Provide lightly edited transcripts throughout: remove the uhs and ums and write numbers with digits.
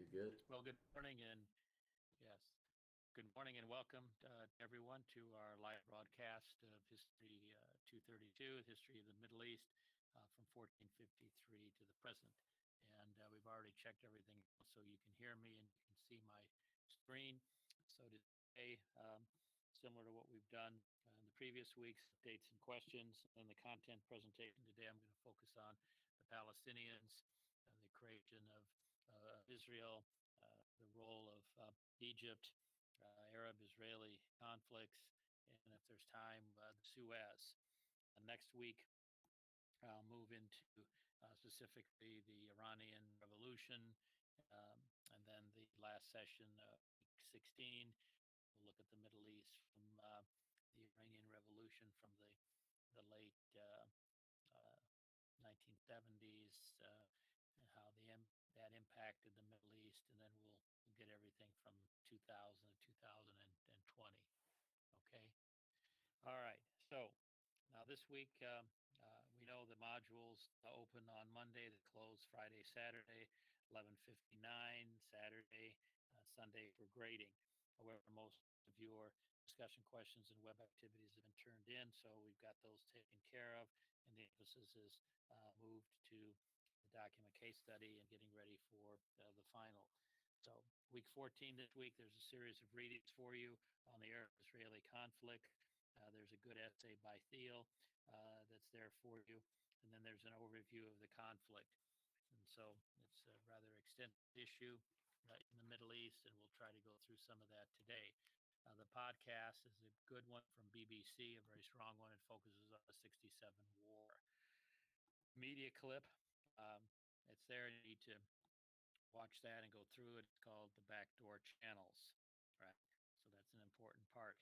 You good? Well, good morning and yes, good morning and welcome everyone to our live broadcast of History 232, History of the Middle East from 1453 to the present. And we've already checked everything so you can hear me and you can see my screen. So today, similar to what we've done in the previous weeks, dates and questions, and the content presentation today, I'm going to focus on the Palestinians and the creation of Israel, the role of Egypt, Arab-Israeli conflicts, and if there's time, the Suez. Next week, I'll move into specifically the Iranian Revolution, and then the last session, week 16, we'll look at the Middle East from the Iranian Revolution from the late 1970s, and how that impacted the Middle East, and then we'll get everything from 2000 to 2020. Okay. All right. So now this week, we know the modules open on Monday, they close Friday, Saturday, 11:59, Saturday, Sunday for grading. However, most of your discussion questions and web activities have been turned in, so we've got those taken care of, and the emphasis is moved to the document case study and getting ready for the final. So week 14 this week, there's a series of readings for you on the Arab-Israeli conflict. There's a good essay by Thiel that's there for you. And then there's an overview of the conflict. And so it's a rather extensive issue in the Middle East, and we'll try to go through some of that today. The podcast is a good one from BBC, a very strong one. It focuses on the 67 war. Media clip, um, it's there. You need to watch that and go through it. It's called The Backdoor Channels, right? So that's an important part.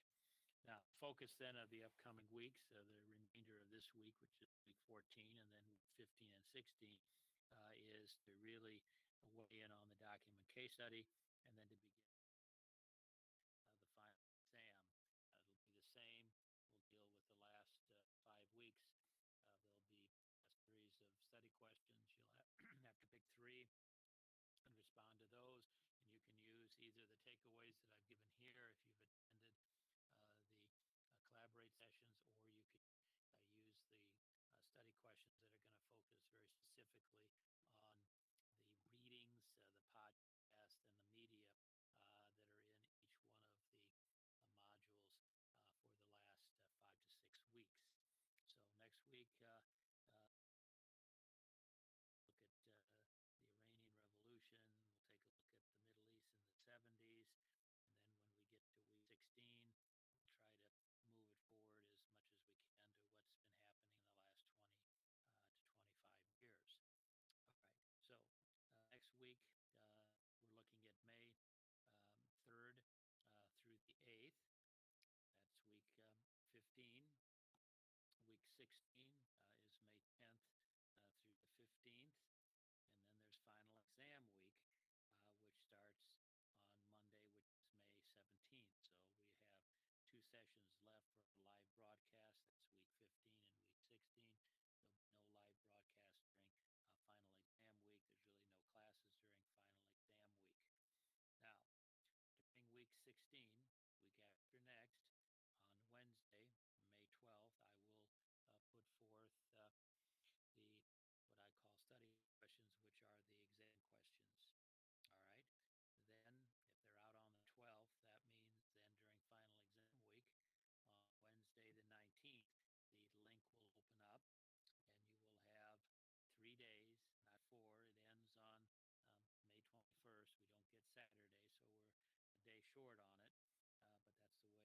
Now, focus then of the upcoming weeks, the remainder of this week, which is week 14, and then week 15 and 16, is to really weigh in on the document case study and then to begin the final exam. It'll be the same. We'll deal with the last 5 weeks. There'll be a series of study questions. You'll have to pick three and respond to those. And you can use either the takeaways that I've given here if you've attended the collaborate sessions, or you can use the study questions that are going to focus very specifically on the readings, the podcast, and the media that are in each one of the modules for the last 5 to 6 weeks. So next week, look at the Iranian Revolution. We'll take a look at the Middle East in the 70s. And then when we get to week 16, we'll try to move it forward as much as we can to what's been happening in the last 20 to 25 years. All right. So next week, we're looking at May 3rd through the 8th. That's week 15. Week 16 is May 10th through the 15th. And then there's final exam week, which starts on Monday, which is May 17th. So we have 2 sessions left for a live broadcast. That's week 15 and week 16. There'll be no live broadcast during final exam week. There's really no classes during final exam week. Now, during week 16, week after next, on Wednesday, May 12th, I will put forth the what I call study questions, which are the exam questions. All right. Then, if they're out on the 12th, that means then during final exam week, on Wednesday the 19th, the link will open up and you will have 3 days, not 4. It ends on May 21st. We don't get Saturday, so we're a day short on it, but that's the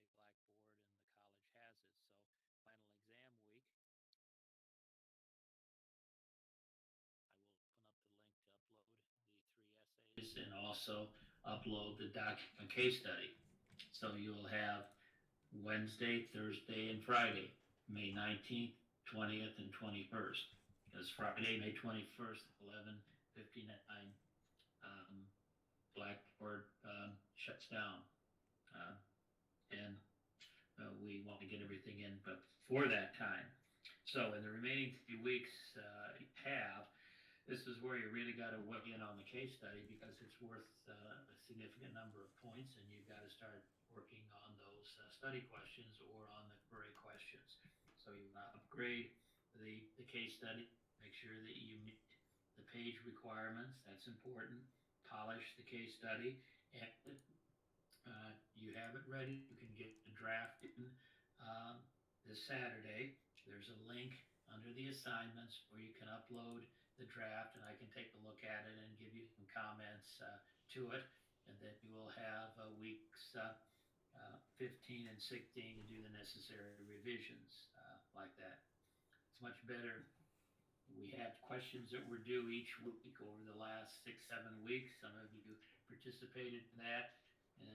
way Blackboard and the college has it. So final exam week, I will open up the link to upload the 3 essays and also upload the document case study. So you'll have Wednesday, Thursday, and Friday, May 19th, 20th, and 21st. Because Friday, May 21st, 11:59, Blackboard shuts down. And we want to get everything in but for that time. So in the remaining 3 weeks you have, This is where you really got to weigh in on the case study because it's worth a significant number of points, and you've got to start working on those study questions or on the query questions. So you want to upgrade the case study, make sure that you meet the page requirements. That's important. Polish the case study, and you have it ready. You can get the draft in this Saturday. There's a link under the assignments where you can upload the draft, and I can take a look at it and give you some comments to it. And then you will have weeks 15 and 16 to do the necessary revisions like that. It's much better. We had questions that were due each week over the last 6, 7 weeks. Some of you participated in that, and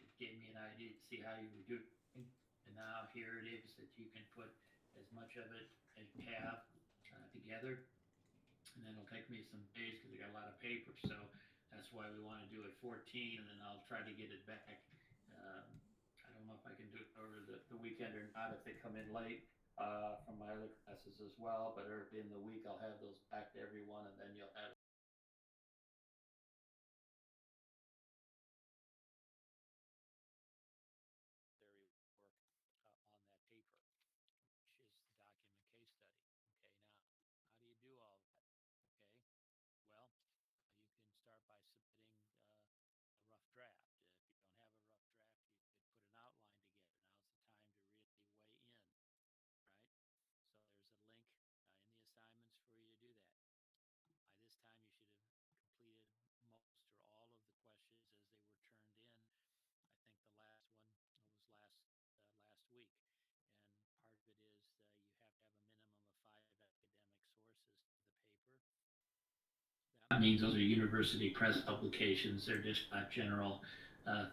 it gave me an idea to see how you were doing. And now here it is that you can put as much of it as you have together. And then it'll take me some days because I got a lot of paper. So that's why we want to do it 14, and then I'll try to get it back. I don't know if I can do it over the weekend or not if they come in late from my other classes as well. But early in the week, I'll have those back to everyone, and then you'll have theory work on that paper, which is the document case study. Okay, now, how do you do all that? Okay, well, you can start by submitting a rough draft. If you don't have a rough draft, you could put an outline together. Now's the time to really weigh in, right? So there's a link in the assignments for you to do that. By this time, you should have completed most or all of the questions as they were turned in. I think the last one was last week, and part of it is you have to have a minimum of 5 academic sources to the paper. That means those are university press publications. They're just not general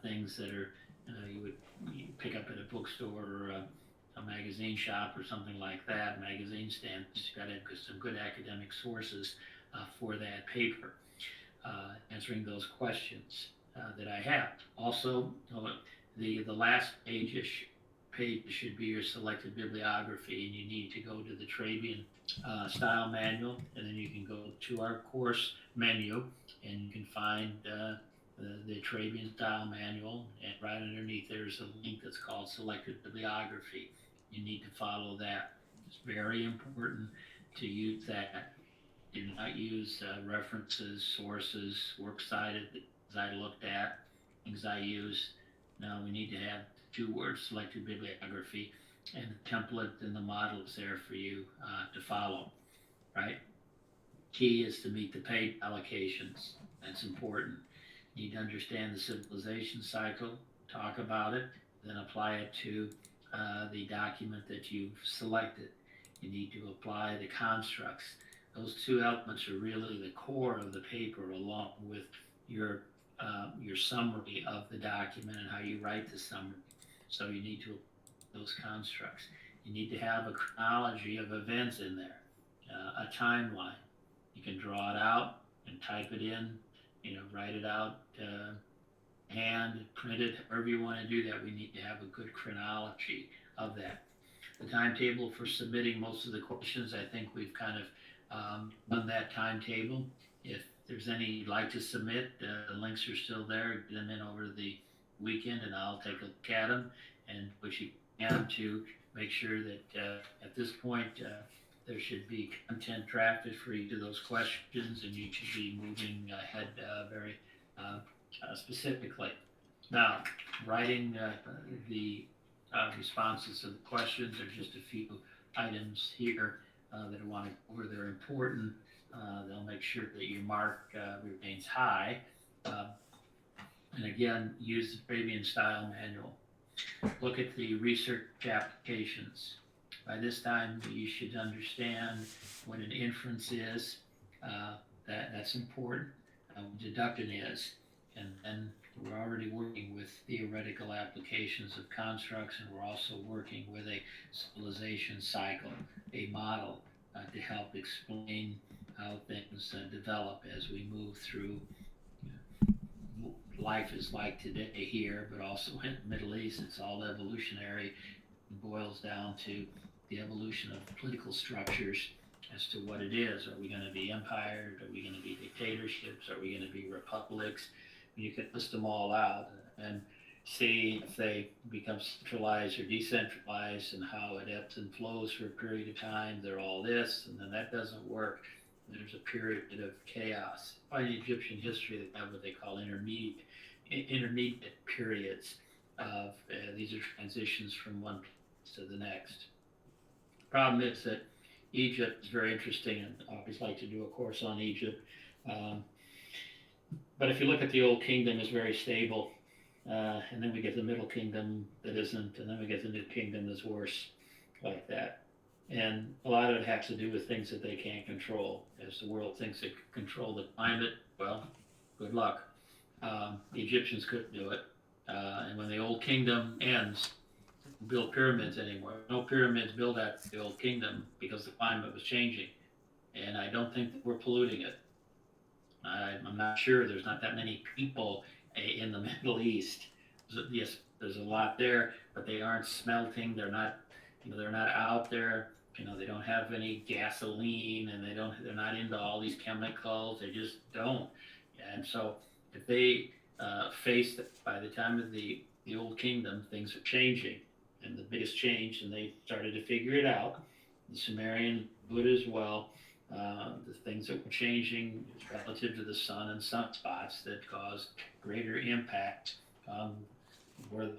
things that are you pick up at a bookstore or a magazine shop or something like that. Magazine stands. You've got to have some good academic sources for that paper, answering those questions that I have. Also, the last page should be your selected bibliography, and you need to go to the Trabian style manual, and then you can go to our course menu, and you can find the Trabian style manual, and right underneath there's a link that's called selected bibliography. You need to follow that. It's very important to use that. Do not use references, sources, works cited, things I looked at, things I used. Now we need to have 2 words, selected bibliography, and the template and the model is there for you to follow, right? Key is to meet the page allocations. That's important. You need to understand the civilization cycle, talk about it, then apply it to the document that you've selected. You need to apply the constructs. Those 2 elements are really the core of the paper, along with your summary of the document and how you write the summary. So you need to apply those constructs. You need to have a chronology of events in there, a timeline. You can draw it out and type it in, write it out, hand, print it, however you want to do that. We need to have a good chronology of that. The timetable for submitting most of the questions, I think we've kind of done that timetable. If there's any you'd like to submit, the links are still there. Get them in over the weekend, and I'll take a look at them and what you can to make sure that at this point there should be content drafted for each of those questions, and you should be moving ahead very specifically. Now, writing the responses to the questions, there's just a few items here that I want to go over. They're important. They'll make sure that your mark remains high. And again, use the Trabian style manual. Look at the research applications. By this time, you should understand what an inference is. That's important. What deduction is. And then we're already working with theoretical applications of constructs, and we're also working with a civilization cycle, a model to help explain how things develop as we move through. Life is like today here, but also in the Middle East, it's all evolutionary. It boils down to the evolution of political structures as to what it is. Are we going to be empires? Are we going to be dictatorships? Are we going to be republics? You could list them all out and see if they become centralized or decentralized and how it ebbs and flows for a period of time. They're all this, and then that doesn't work. There's a period of chaos. In Egyptian history, they have what they call intermediate periods of these are transitions from one place to the next. The problem is that Egypt is very interesting, and I always like to do a course on Egypt. Um, but if you look at the Old Kingdom, it's very stable. And then we get the Middle Kingdom that isn't, and then we get the New Kingdom that's worse, like that. And a lot of it has to do with things that they can't control. As the world thinks it can control the climate, well, good luck. The Egyptians couldn't do it. And when the Old Kingdom ends, build pyramids anymore. No pyramids built after the Old Kingdom because the climate was changing. And I don't think that we're polluting it. I'm not sure. There's not that many people in the Middle East. Yes, there's a lot there, but they aren't smelting. They're not, they're not out there. They don't have any gasoline, and they're not into all these chemicals. They just don't. And so, if they faced by the time of the Old Kingdom, things are changing, and the biggest change, and they started to figure it out. The Sumerian would as well. The things that were changing relative to the sun and sunspots that caused greater impact were,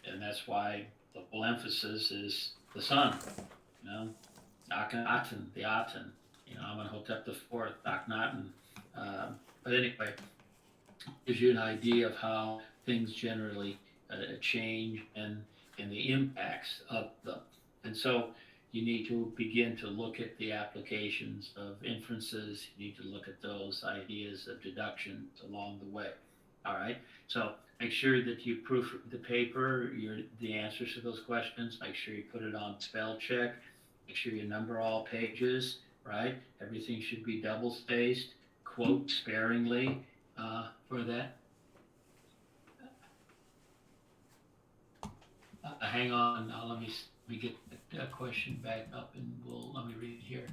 and that's why the whole emphasis is the sun. Akhenaten, the Aten, Amenhotep IV, Akhenaten. But anyway, gives you an idea of how things generally change and the impacts of them. And so you need to begin to look at the applications of inferences. You need to look at those ideas of deduction along the way. All right. So make sure that you proofread the paper, the answers to those questions. Make sure you put it on spell check. Make sure you number all pages. Right. Everything should be double spaced. Quote sparingly for that. Hang on. Now let me get the question back up, and let me read it here.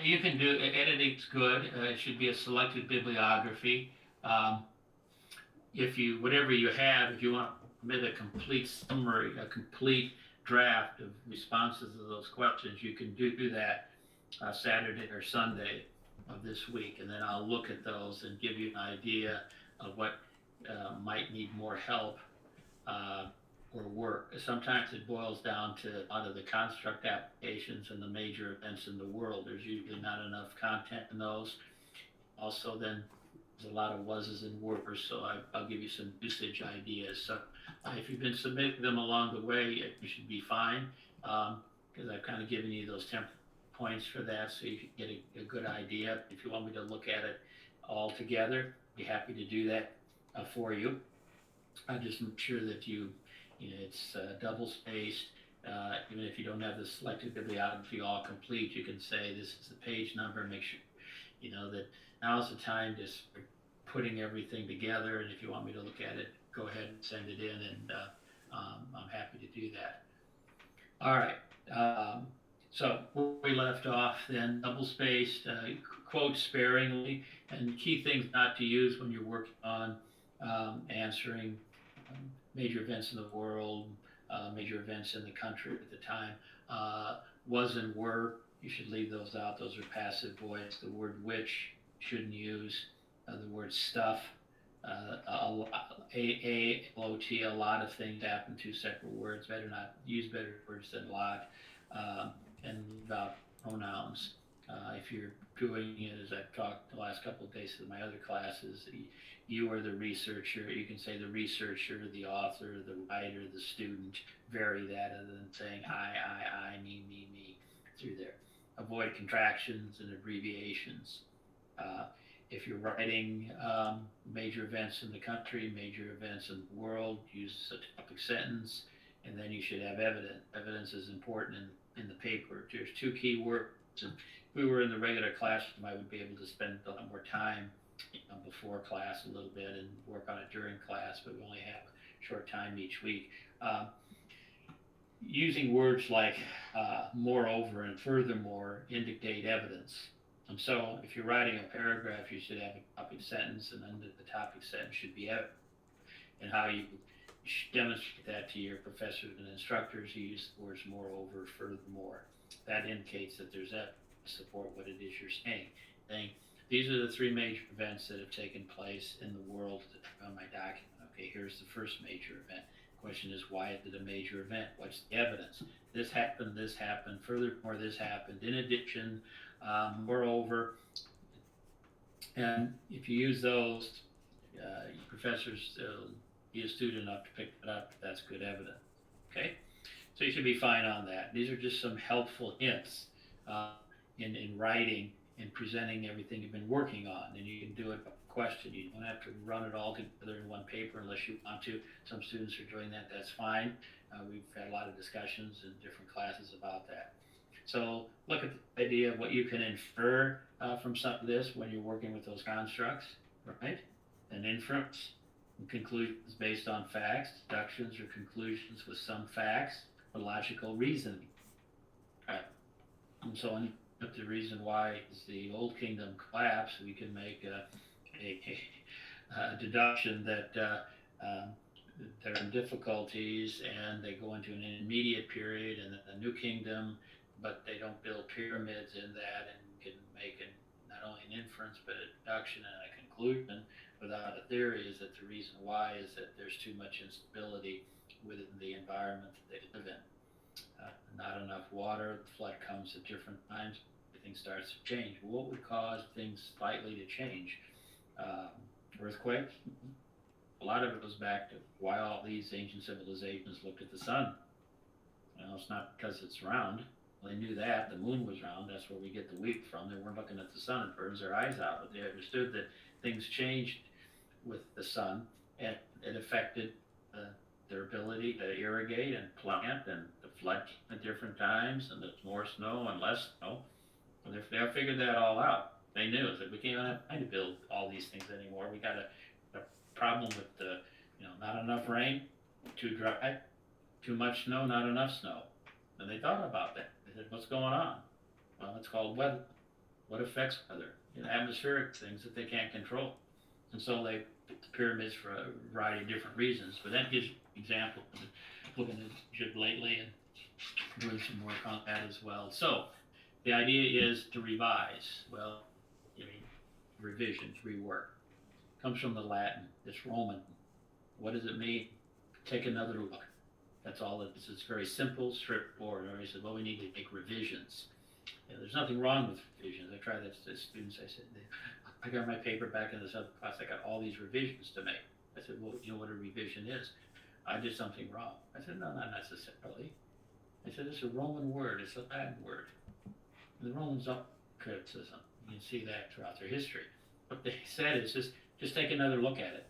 You can do editing's good. It should be a selected bibliography. If you whatever you have, if you want to submit a complete summary, a complete draft of responses to those questions, you can do that Saturday or Sunday of this week, and then I'll look at those and give you an idea of what might need more help or work. Sometimes it boils down to a lot of the construct applications and the major events in the world. There's usually not enough content in those. Also, then there's a lot of was's and were's, so I'll give you some usage ideas. So if you've been submitting them along the way, you should be fine, because I've kind of given you those temp points for that, so you can get a good idea. If you want me to look at it all together, I'd be happy to do that for you. I just make sure that it's double spaced. Even if you don't have the selected bibliography all complete, you can say this is the page number. Make sure that now's the time to start putting everything together. And if you want me to look at it, go ahead and send it in, and I'm happy to do that. All right. So where we left off then, double spaced, quote sparingly, and key things not to use when you're working on answering major events in the world, major events in the country at the time. Was and were, you should leave those out. Those are passive voice. The word which, shouldn't use. The word stuff. A-L-O-T, a lot of things happen, two separate words. Better not use better words than lot. And about pronouns. If you're doing it, as I've talked the last couple of days in my other classes, you are the researcher. You can say the researcher, the author, the writer, the student. Vary that other than saying I, me through there. Avoid contractions and abbreviations. If you're writing major events in the country, major events in the world, use a topic sentence, and then you should have evidence. Evidence is important in the paper. There's two key words, and we were in the regular classroom, I would be able to spend a lot more time before class a little bit and work on it during class, but we only have a short time each week. Using words like moreover and furthermore indicate evidence. And so if you're writing a paragraph, you should have a topic sentence, and then the topic sentence should be evidence. And how you demonstrate that to your professors and instructors, you use the words moreover, furthermore. That indicates that there's evidence to support what it is you're saying. These are the three major events that have taken place in the world on my document. Okay, here's the first major event. The question is, why is it a major event? What's the evidence? This happened, furthermore, this happened. In addition, moreover, and if you use those, your professors will be astute enough to pick it up. That's good evidence. Okay, so you should be fine on that. These are just some helpful hints in writing and presenting everything you've been working on, and you can do it by question. You don't have to run it all together in one paper unless you want to. Some students are doing that. That's fine. We've had a lot of discussions in different classes about that. So look at the idea of what you can infer from some of this when you're working with those constructs, right? An inference, and conclusions based on facts, deductions or conclusions with some facts, or logical reasoning. Right? And so if the reason why is the old kingdom collapsed, we can make a deduction that they're in difficulties and they go into an intermediate period and the new kingdom, but they don't build pyramids in that, and can make not only an inference but a deduction and a conclusion without a theory, is that the reason why is that there's too much instability within the environment that they live in. Not enough water, the flood comes at different times, everything starts to change. Well, what would cause things slightly to change? Earthquakes? A lot of it goes back to why all these ancient civilizations looked at the sun. It's not because it's round. Well, they knew that. The moon was round. That's where we get the wheat from. They weren't looking at the sun. It burns their eyes out. But they understood that things changed with the sun, and it affected their ability to irrigate and plant, and the flood at different times, and there's more snow and less snow. And they figured that all out. They knew that we can't have time to build all these things anymore. We got a problem with not enough rain, too dry, too much snow, not enough snow. And they thought about that. They said, what's going on? Well, it's called weather. What affects weather? Atmospheric things that they can't control. And so they put the pyramids for a variety of different reasons. But that gives you an example. Looking at Egypt lately and doing some work on that as well. So the idea is to revise. Well, revisions, rework. Comes from the Latin. It's Roman. What does it mean? Take another look. That's all it is. It's very simple, straightforward. He said, well, we need to make revisions. There's nothing wrong with revisions. I tried that to students. I said, I got my paper back in this other class. I got all these revisions to make. I said, well, you know what a revision is? I did something wrong. I said, no, not necessarily. I said, it's a Roman word. It's a Latin word. The Romans don't criticism. You can see that throughout their history. What they said is just take another look at it,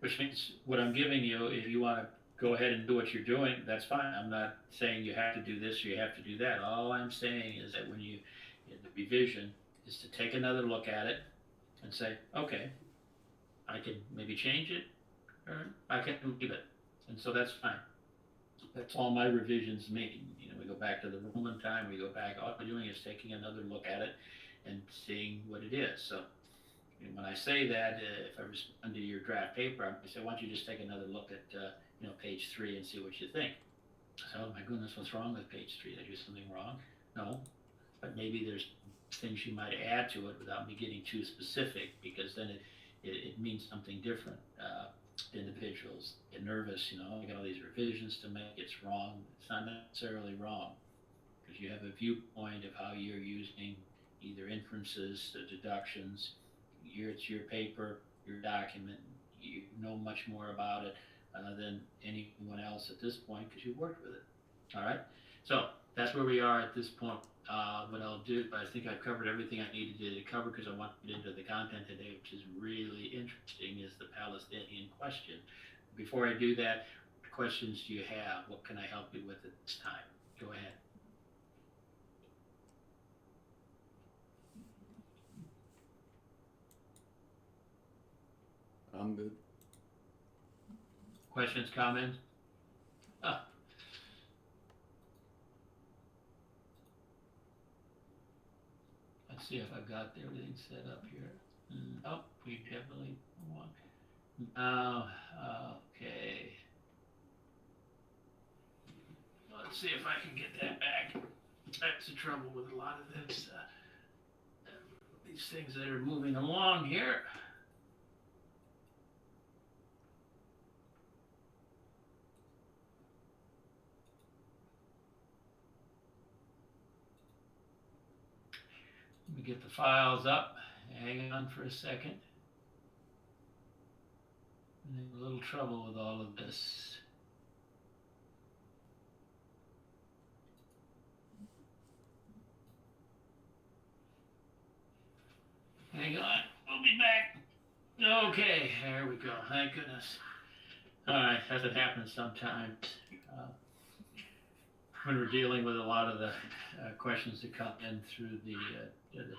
which means what I'm giving you, if you want to go ahead and do what you're doing, that's fine. I'm not saying you have to do this or you have to do that. All I'm saying is that when the revision is to take another look at it and say, okay, I can maybe change it or I can leave it. And so that's fine. That's all my revisions mean. We go back to the Roman time, we go back, all we're doing is taking another look at it and seeing what it is. So when I say that, if I respond to your draft paper, I say, why don't you just take another look at page 3 and see what you think. So, oh my goodness, what's wrong with page 3? Did I do something wrong? No, but maybe there's things you might add to it without me getting too specific, because then it means something different. Individuals get nervous, I got all these revisions to make, it's wrong. It's not necessarily wrong, because you have a viewpoint of how you're using either inferences, deductions. It's your paper, your document, you know much more about it than anyone else at this point, because you've worked with it. All right, so that's where we are at this point. What I'll do, I think I've covered everything I needed to cover, because I want to get into the content today, which is really interesting, is the Palestinian question. Before I do that, what questions do you have? What can I help you with at this time? Go ahead. I'm good. Questions, comments? Ah, let's see if I've got everything set up here. Oh, we definitely want. Now, okay. Let's see if I can get that back. That's the trouble with a lot of this, these things that are moving along here. Let me get the files up. Hang on for a second. I'm having a little trouble with all of this. Hang on, we'll be back. Okay, there we go. Thank goodness. All right, as it happens sometimes when we're dealing with a lot of the questions that come in through the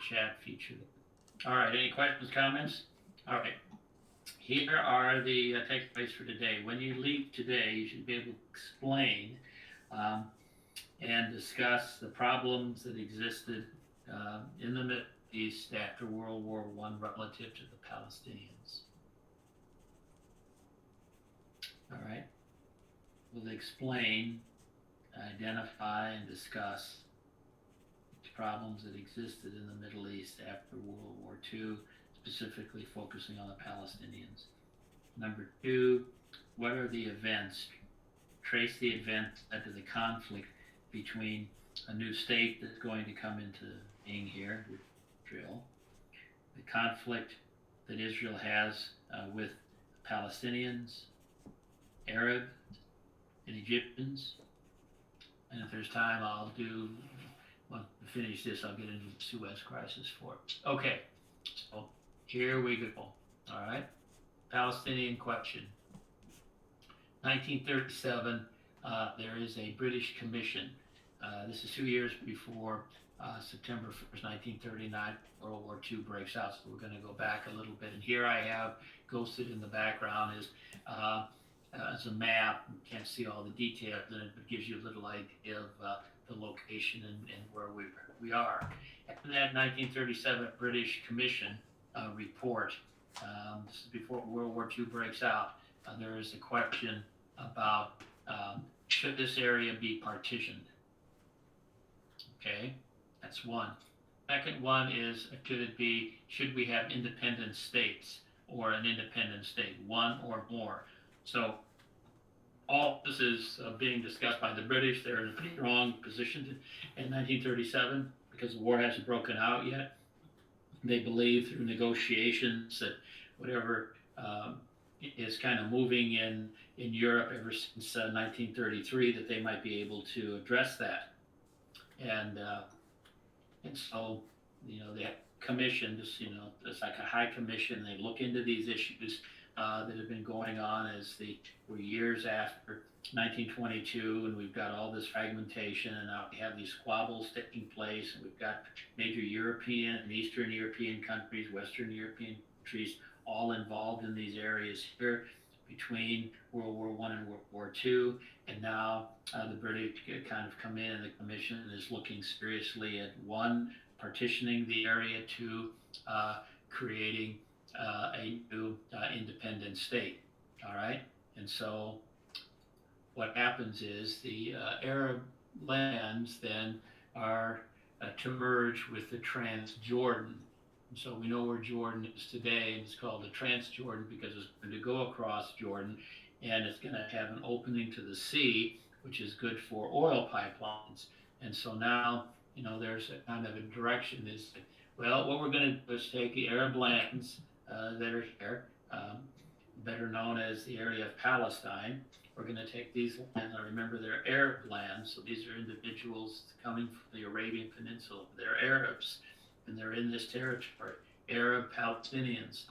chat feature. All right, any questions, comments? All right, here are the takeaways for today. When you leave today, you should be able to explain and discuss the problems that existed in the Middle East after World War I relative to the Palestinians. All right, we'll explain, identify, and discuss the problems that existed in the Middle East after World War II, specifically focusing on the Palestinians. Number two, what are the events? Trace the events that led to the conflict between a new state that's going to come into being here, Israel, the conflict that Israel has with Palestinians, Arabs, and Egyptians. And if there's time, I'll once we finish this, I'll get into the Suez Crisis for it. Okay, so here we go. All right, Palestinian Question. 1937, there is a British commission. This is 2 years before September 1st, 1939, World War II breaks out. So we're going to go back a little bit. And here I have ghosted in the background is as a map. You can't see all the details in it, but gives you a little idea of the location and where we are. After that 1937 British Commission report, this is before World War II breaks out, there is a question about should this area be partitioned? Okay, that's one. Second one is should we have independent states or an independent state, one or more? So all this is being discussed by the British. They're in a pretty strong position in 1937 because the war hasn't broken out yet. They believe through negotiations that whatever is kind of moving in Europe ever since 1933 that they might be able to address that. And so, the commission, it's like a high commission. They look into these issues that have been going on as we're years after 1922, and we've got all this fragmentation, and now we have these squabbles taking place, and we've got major European and Eastern European countries, Western European countries, all involved in these areas here between World War I and World War II, and now the British kind of come in, and the Commission is looking seriously at one, partitioning the area, two, creating a new independent state. All right, and so what happens is the Arab lands then are to merge with the Transjordan. And so we know where Jordan is today, and it's called the Transjordan because it's going to go across Jordan, and it's going to have an opening to the sea, which is good for oil pipelines. And so now, there's a kind of a direction is, well, what we're going to do is take the Arab lands that are here, better known as the area of Palestine. We're going to take these lands. Now remember, they're Arab lands, so these are individuals coming from the Arabian Peninsula. They're Arabs, and they're in this territory, Arab Palestinians.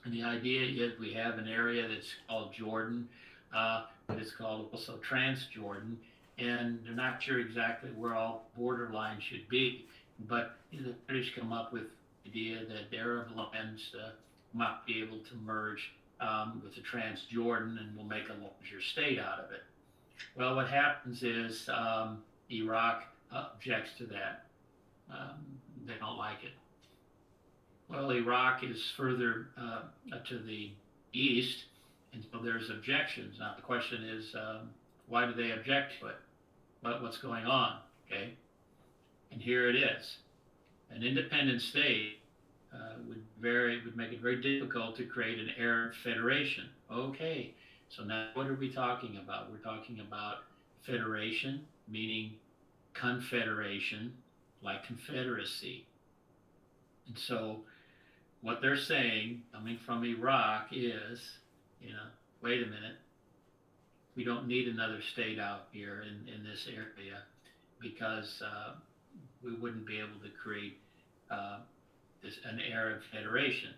And the idea is we have an area that's called Jordan, but it's called also Transjordan, and they're not sure exactly where all border lines should be, but the British come up with the idea that Arab lands might be able to merge with the Transjordan, and we'll make a larger state out of it. Well, what happens is Iraq objects to that. They don't like it. Well, Iraq is further to the east, and so there's objections. Now, the question is, why do they object to it? What's going on? Okay, and here it is. An independent state would make it very difficult to create an Arab federation. Okay, so now what are we talking about? We're talking about federation, meaning confederation, like confederacy. And so what they're saying, coming from Iraq, is, wait a minute, we don't need another state out here in this area because we wouldn't be able to create an Arab federation.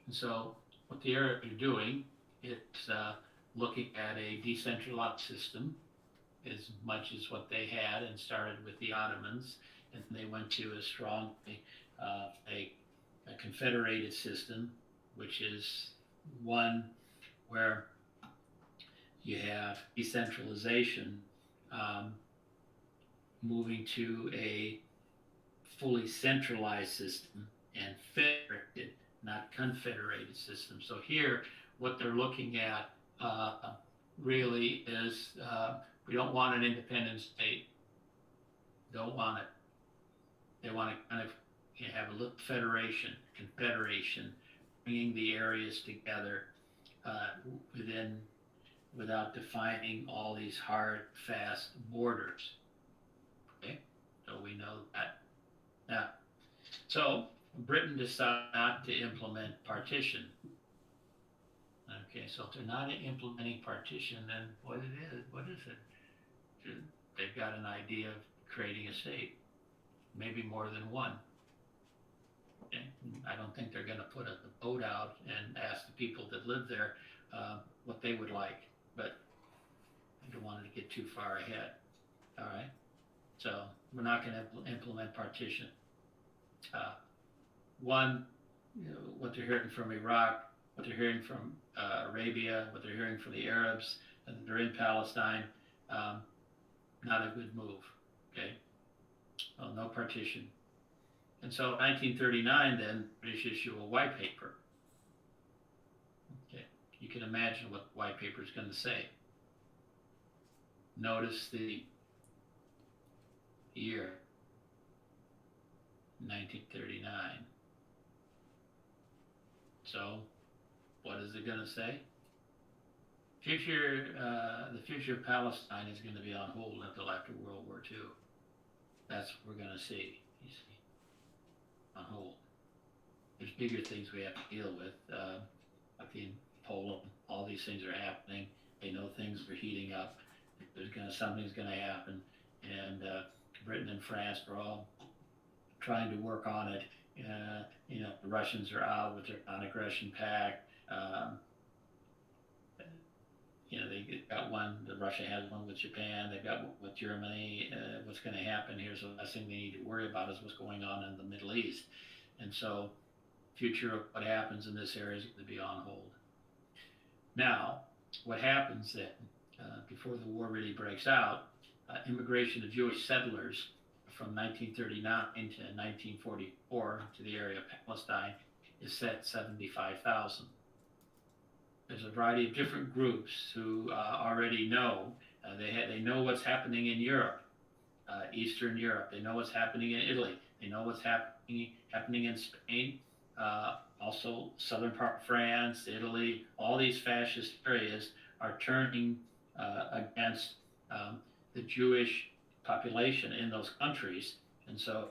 And so what the Arabs are doing, it's looking at a decentralized system as much as what they had, and started with the Ottomans, and they went to a strong, a confederated system, which is one where you have decentralization moving to a fully centralized system and federated, not confederated system. So here, what they're looking at really is we don't want an independent state. Don't want it. They want to kind of have a little federation, confederation, bringing the areas together without defining all these hard, fast borders. Okay, so we know that. Now, so Britain decided not to implement partition. Okay, so if they're not implementing partition, then what is it? They've got an idea of creating a state, maybe more than one. Okay? I don't think they're going to put a vote out and ask the people that live there what they would like, but I don't want to get too far ahead. All right, so we're not going to implement partition. One, what they're hearing from Iraq, what they're hearing from Arabia, what they're hearing from the Arabs that are in Palestine, not a good move. Okay, well, no partition. And so 1939, then, British issue a white paper. Okay, you can imagine what the white paper is going to say. Notice the year, 1939. So, what is it going to say? The future of Palestine is going to be on hold until after World War II. That's what we're going to see, you see, on hold. There's bigger things we have to deal with, like in Poland. All these things are happening. They know things are heating up. Something's going to happen, and Britain and France are all trying to work on it. The Russians are out with their non-aggression pact. They got one. Russia has one with Japan. They've got one with Germany. What's going to happen here? So the last thing they need to worry about is what's going on in the Middle East. And so, future of what happens in this area is going to be on hold. Now, what happens then? Before the war really breaks out, immigration of Jewish settlers from 1939 to 1944 to the area of Palestine is set 75,000. There's a variety of different groups who already know. They know what's happening in Europe, Eastern Europe. They know what's happening in Italy. They know what's happening in Spain. Also, southern part of France, Italy. All these fascist areas are turning against the Jewish population in those countries. And so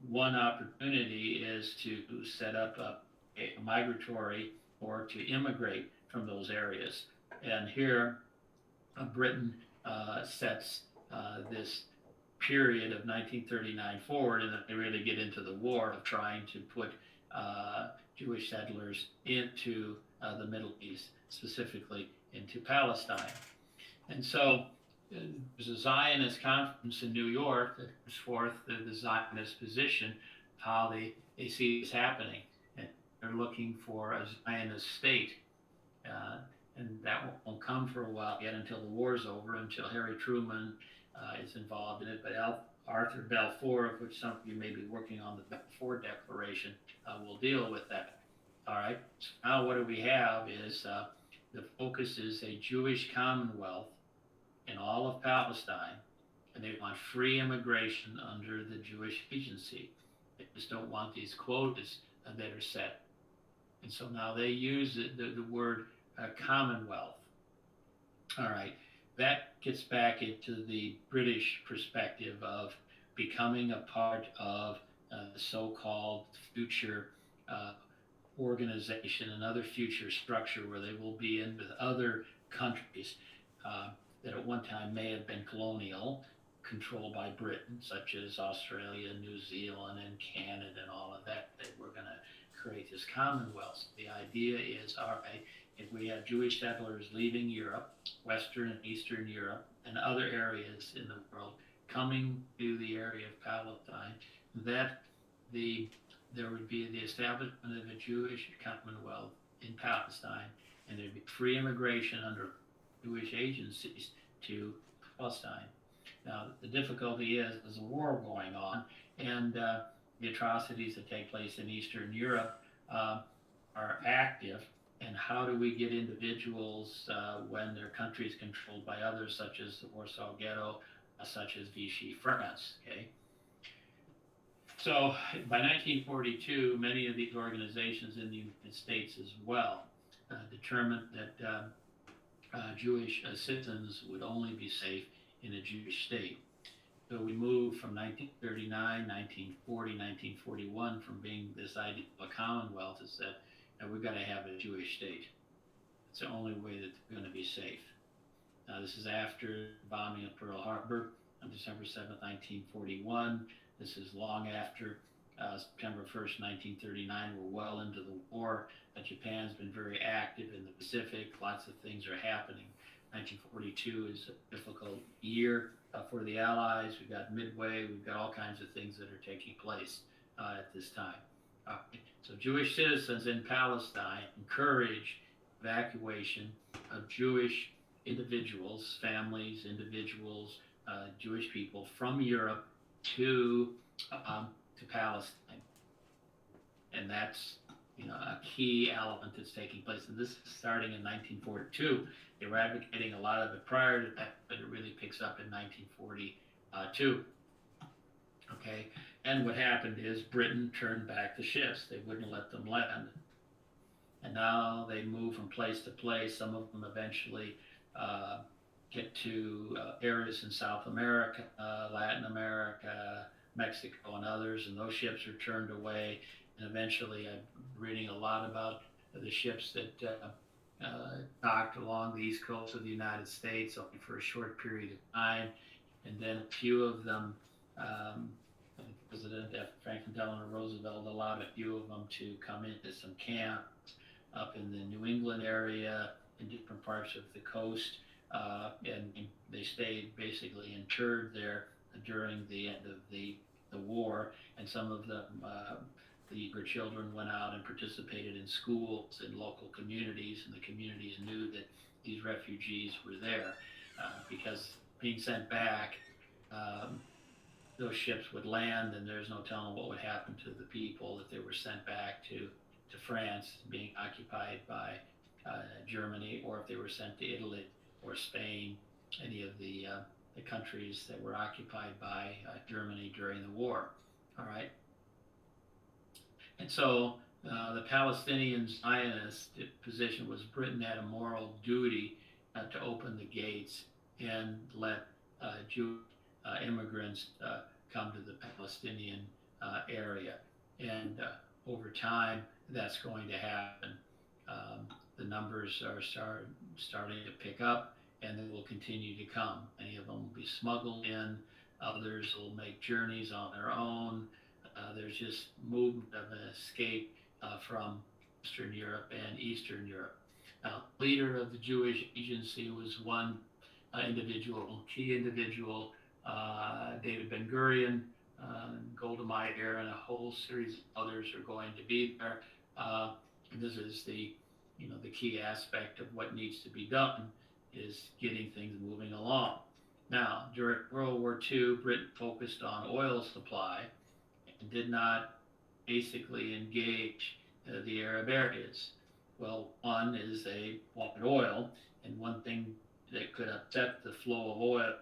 one opportunity is to set up a migratory or to immigrate from those areas. And here Britain sets this period of 1939 forward, and then they really get into the war of trying to put Jewish settlers into the Middle East, specifically into Palestine. And so there's a Zionist conference in New York that puts forth the Zionist position, how they see this happening. And they're looking for a Zionist state And that won't come for a while yet until the war's over, until Harry Truman is involved in it. But Arthur Balfour, of which some of you may be working on the Balfour Declaration, will deal with that. All right. So now what do we have is the focus is a Jewish Commonwealth in all of Palestine, and they want free immigration under the Jewish agency. They just don't want these quotas that are set. And so now they use the word Commonwealth. All right, that gets back into the British perspective of becoming a part of the so-called future organization, another future structure where they will be in with other countries that at one time may have been colonial, controlled by Britain, such as Australia, New Zealand, and Canada, and all of that. That we're going to create this Commonwealth. The idea is, all right, if we have Jewish settlers leaving Europe, Western and Eastern Europe, and other areas in the world coming to the area of Palestine, that there would be the establishment of a Jewish Commonwealth in Palestine, and there'd be free immigration under Jewish agencies to Palestine. Now, the difficulty is there's a war going on, and the atrocities that take place in Eastern Europe are active. And how do we get individuals when their country is controlled by others, such as the Warsaw Ghetto, such as Vichy France? Okay. So by 1942, many of these organizations in the United States as well determined that Jewish citizens would only be safe in a Jewish state. So we moved from 1939, 1940, 1941 from being this idea of a Commonwealth is that we've got to have a Jewish state. It's the only way that they're going to be safe. This is after the bombing of Pearl Harbor on December 7th, 1941. This is long after September 1st, 1939. We're well into the war. Japan's been very active in the Pacific. Lots of things are happening. 1942 is a difficult year for the Allies. We've got Midway. We've got all kinds of things that are taking place at this time. So Jewish citizens in Palestine encourage evacuation of Jewish individuals, families, individuals, Jewish people from Europe to Palestine, and that's a key element that's taking place. And this is starting in 1942. They were advocating a lot of it prior to that, but it really picks up in 1942. Okay, and what happened is Britain turned back the ships. They wouldn't let them land, and now they move from place to place. Some of them eventually get to areas in South America, Latin America, Mexico, and others, and those ships are turned away. And eventually, I'm reading a lot about the ships that docked along the east coast of the United States only for a short period of time, and then a few of them, President Franklin Delano Roosevelt allowed a few of them to come into some camps up in the New England area, in different parts of the coast, and they stayed basically interred there during the end of the war, and some of them, the younger children went out and participated in schools in local communities, and the communities knew that these refugees were there because being sent back, those ships would land, and there's no telling what would happen to the people if they were sent back to France, being occupied by Germany, or if they were sent to Italy or Spain, any of the countries that were occupied by Germany during the war. All right. And so the Palestinian zionist position was Britain had a moral duty to open the gates and let Jewish immigrants come to the Palestinian area. And over time, that's going to happen. The numbers are starting to pick up, and they will continue to come. Many of them will be smuggled in. Others will make journeys on their own. There's just movement of an escape from Western Europe and Eastern Europe. Now, leader of the Jewish agency was one key individual, David Ben-Gurion, Golda Meir, and a whole series of others are going to be there. This is the the key aspect of what needs to be done is getting things moving along. Now, during World War II, Britain focused on oil supply and did not basically engage the Arab areas. Well, one is they wanted oil, and one thing that could upset the flow of oil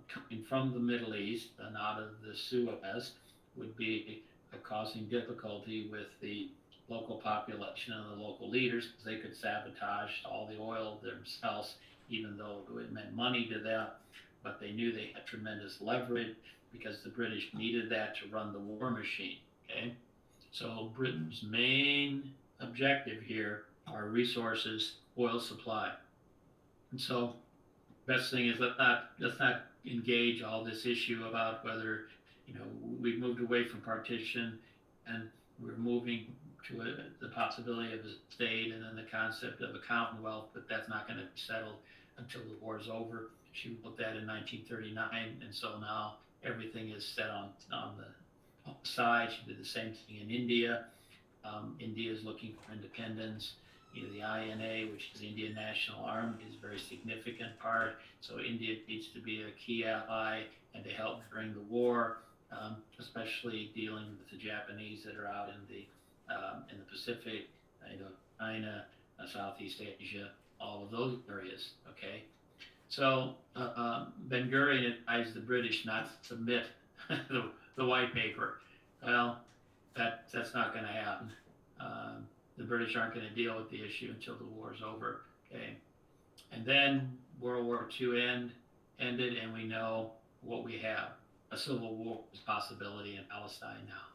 coming from the Middle East and out of the Suez would be causing difficulty with the local population and the local leaders because they could sabotage all the oil themselves, even though it meant money to them. But they knew they had tremendous leverage because the British needed that to run the war machine. Okay, so Britain's main objective here are resources, oil supply, and so best thing is let's not engage all this issue about whether we've moved away from partition and we're moving to the possibility of a state and then the concept of a Commonwealth, but that's not going to be settled until the war's over. She wrote that in 1939, and so now everything is set on the side. She did the same thing in India. India is looking for independence. The INA, which is the Indian National Army, is a very significant part. So India needs to be a key ally and to help during the war, especially dealing with the Japanese that are out in the Pacific, China, Southeast Asia, all of those areas. Okay, so Ben Gurion advised the British not to submit the white paper. Well, that's not going to happen. The British aren't going to deal with the issue until the war's over. Okay, and then World War II ended, and we know what we have: a civil war is a possibility in Palestine now.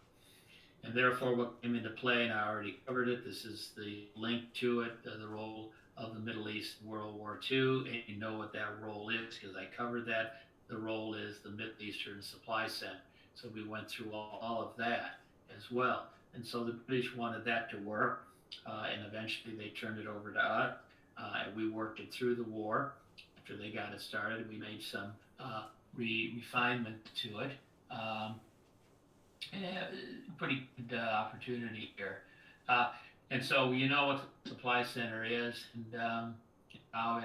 And therefore, what came into play, and I already covered it. This is the link to it: the role of the Middle East in World War II, and you know what that role is because I covered that. The role is the Middle Eastern Supply Center. So we went through all of that as well. And so the British wanted that to work, and eventually they turned it over to us. And we worked it through the war. After they got it started, we made some refinement to it. Pretty good opportunity here. And so you know what the supply center is and how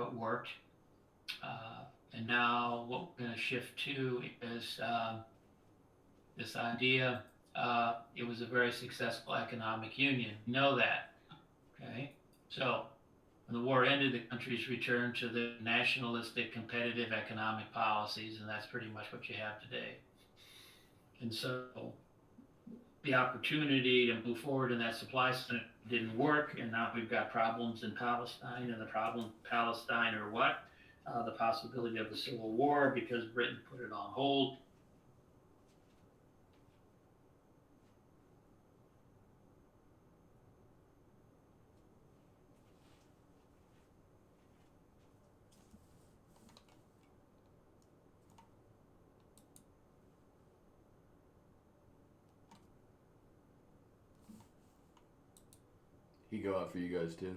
it worked. And now what we're going to shift to is this idea. It was a very successful economic union. We know that. Okay, so when the war ended, the countries returned to their nationalistic, competitive economic policies, and that's pretty much what you have today. And so the opportunity to move forward in that supply center didn't work, and now we've got problems in Palestine, and the problems in Palestine are what? The possibility of a civil war because Britain put it on hold. He go out for you guys too.